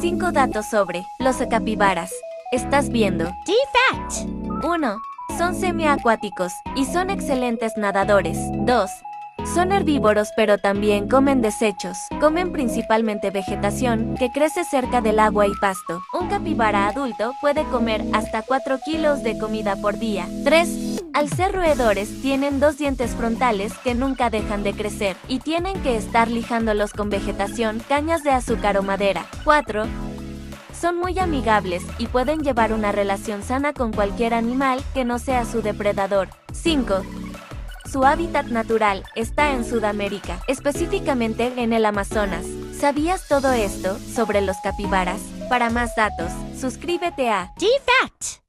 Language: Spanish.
5 datos sobre los capibaras. Estás viendo D-Fact. 1. Son semiacuáticos y son excelentes nadadores. 2. Son herbívoros pero también comen desechos. Comen principalmente vegetación que crece cerca del agua y pasto. Un capibara adulto puede comer hasta 4 kilos de comida por día. 3. Al ser roedores tienen 2 dientes frontales que nunca dejan de crecer y tienen que estar lijándolos con vegetación, cañas de azúcar o madera. 4. Son muy amigables y pueden llevar una relación sana con cualquier animal que no sea su depredador. 5. Su hábitat natural está en Sudamérica, específicamente en el Amazonas. ¿Sabías todo esto sobre los capibaras? Para más datos, suscríbete a D-Fact.